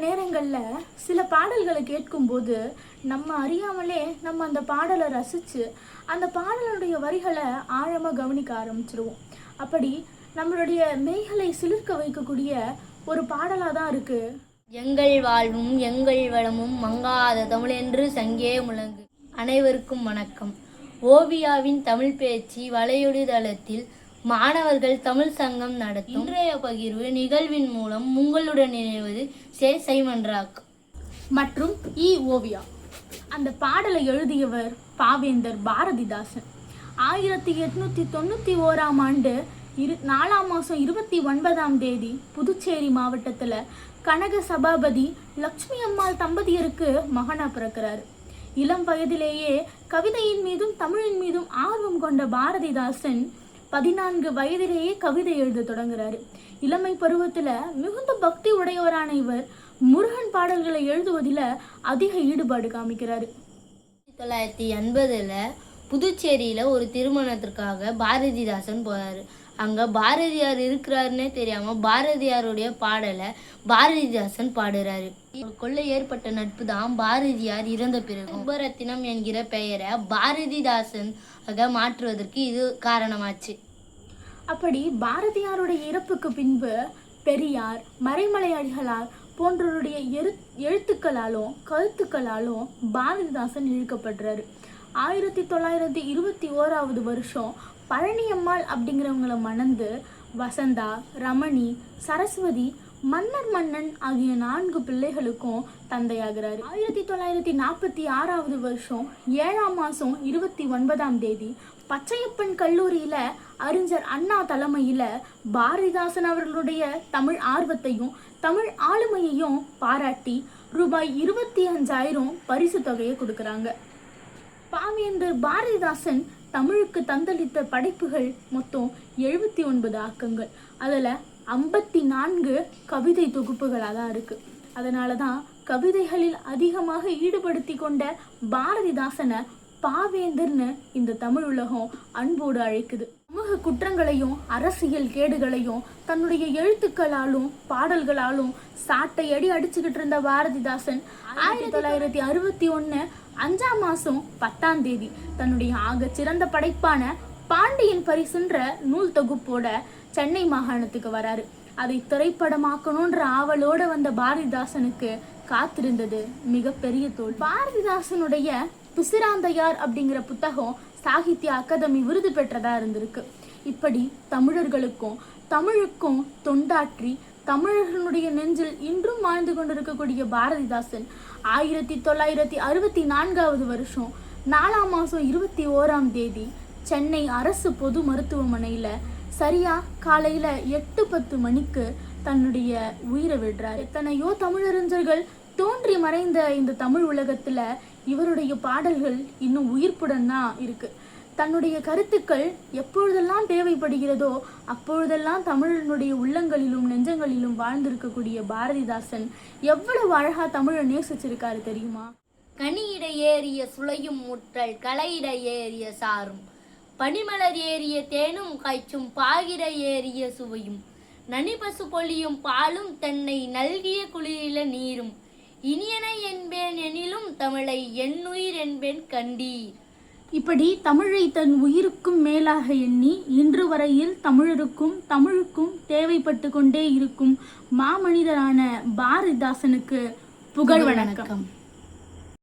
நேரங்களில் சில பாடல்களை கேட்கும்போது நம்ம அறியாமலே நம்ம அந்த பாடலை ரசித்து அந்த பாடலுடைய வரிகளை ஆழமாக கவனிக்க ஆரம்பிச்சிருவோம். அப்படி நம்மளுடைய மெய்களை சிலிர்க்க வைக்கக்கூடிய ஒரு பாடலாக தான் இருக்குது. எங்கள் வாழ்வும் எங்கள் வளமும் மங்காத தமிழென்று சங்கே முழங்கு. அனைவருக்கும் வணக்கம். ஓவியாவின் தமிழ் பேச்சு வலையொலி தளத்தில் மாணவர்கள் தமிழ் சங்கம் நடத்தும் இன்றைய பகிர்வு நிகழ்வின் மூலம் உங்களுடன் இணைவது சைமன் ராக் மற்றும் ஓவியா. அந்த பாடலை எழுதியவர் பாவேந்தர் பாரதிதாசன். 1891ஆம் ஆண்டு 4ஆம் மாதம் 29ஆம் புதுச்சேரி மாவட்டத்தில் கனக சபாபதி லட்சுமி அம்மாள் தம்பதியருக்கு மகனா பிறக்கிறாரு. இளம் வயதிலேயே கவிதையின் மீதும் தமிழின் மீதும் ஆர்வம் கொண்ட பாரதிதாசன் 14 வயதிலேயே கவிதை எழுத தொடங்குறாரு. இளமை பருவத்தில் மிகுந்த பக்தி உடையவரான இவர் முருகன் பாடல்களை எழுதுவதில் அதிக ஈடுபாடு காமிக்கிறாரு. 1980 புதுச்சேரியில் ஒரு திருமணத்திற்காக பாரதிதாசன் போறாரு. அங்கே பாரதியார் இருக்கிறாருன்னே தெரியாமல் பாரதியாருடைய பாடலை பாரதிதாசன் பாடுறாரு. கொள்ளை ஏற்பட்ட நட்பு தான் பாரதியார் இறந்த பிறகு உபரத்தினம் என்கிற பெயரை பாரதிதாசன் மாற்றுவதற்கு இது காரணமாச்சு. அப்படி பாரதியாருடைய இறப்புக்கு பின்பு பெரியார், மறைமலை அடிகளார் போன்றவருடைய எழுத்துக்களாலும் கருத்துக்களாலும் பாரதிதாசன் இழுக்கப்படுறாரு. 1921ஆவது வருஷம் பழனியம்மாள் அப்படிங்கிறவங்களை மணந்து வசந்தா, ரமணி, சரஸ்வதி, மன்னர் மன்னன் ஆகிய 4 பிள்ளைகளுக்கும் தந்தையாகிறாரு. 1946ஆவது வருஷம் 7ஆம் மாதம் 29ஆம் பச்சையப்பன் கல்லூரியில் அறிஞர் அண்ணா தலைமையில் பாரதிதாசன் அவர்களுடைய தமிழ் ஆர்வத்தையும் தமிழ் ஆளுமையையும் பாராட்டி ரூபாய் 25,000 பரிசு தொகையை கொடுக்குறாங்க. பாவேந்தர் பாரதிதாசன் தமிழுக்கு தந்தளித்த படைப்புகள் மொத்தம் 79 ஆக்கங்கள். அதில் 54 கவிதை தொகுப்புகளாக தான் இருக்குது. அதனால தான் கவிதைகளில் அதிகமாக ஈடுபடுத்தி கொண்ட பாரதிதாசனை பாவேந்தர்னு இந்த தமிழ் உலகம் அன்போடு அழைக்குது. சமூக குற்றங்களையும் அரசியல் கேடுகளையும் தன்னுடைய எழுத்துக்களாலும் பாடல்களாலும் சாட்டை அடி அடிச்சுக்கிட்டு இருந்த பாரதிதாசன் 1961 5ஆம் மாதம் 10ஆம் தன்னுடைய ஆக சிறந்த படைப்பான பாண்டியன் பரிசுன்ற நூல் தொகுப்போட சென்னை மாகாணத்துக்கு வராரு. அதை திரைப்படமாக்கணுன்ற ஆவலோட வந்த பாரதிதாசனுக்கு காத்திருந்தது மிகப்பெரிய தோல். பாரதிதாசனுடைய பிசிராந்தையார் அப்படிங்கிற புத்தகம் சாகித்ய அகாதமி விருது பெற்றதா இருந்திருக்கு. இப்படி தமிழர்களுக்கும் தமிழுக்கும் தொண்டாற்றி தமிழர்களுடைய நெஞ்சில் இன்றும் வாழ்ந்து கொண்டிருக்கக்கூடிய பாரதிதாசன் 1964ஆவது வருஷம் 4ஆம் மாதம் 21ஆம் சென்னை அரசு பொது மருத்துவமனையில் சரியா காலையில் 8:10 மணிக்கு தன்னுடைய உயிரை விடுறார். எத்தனையோ தமிழறிஞர்கள் தோன்றி மறைந்த இந்த தமிழ் உலகத்தில் இவருடைய பாடல்கள் இன்னும் உயிர்ப்புடன் தான் இருக்குது. தன்னுடைய கருத்துக்கள் எப்பொழுதெல்லாம் தேவைப்படுகிறதோ அப்பொழுதெல்லாம் தமிழனுடைய உள்ளங்களிலும் நெஞ்சங்களிலும் வாழ்ந்திருக்கக்கூடிய பாரதிதாசன் எவ்வளவு அழகா தமிழை நேசிச்சிருக்காரு தெரியுமா? கனியிட ஏறிய சுளையும் முற்றல் கலையிட ஏறிய சாரும் பனிமலர் ஏறிய தேனும் காய்ச்சும் பாகிட ஏறிய சுவையும் நனிபசு பொழியும் பாலும் தென்னை நல்கிய குளிரில நீரும் இனியனை என்பேன் எனிலும் தமிழை என்னுயிர் என்பேன் கண்டீர். இப்படி தமிழை தன் உயிருக்கும் மேலாக எண்ணி இன்று வரையில் தமிழுக்கும் தேவைப்பட்டு கொண்டே இருக்கும் மாமனிதரான பாரதிதாசனுக்கு புகழ் வணக்கம்.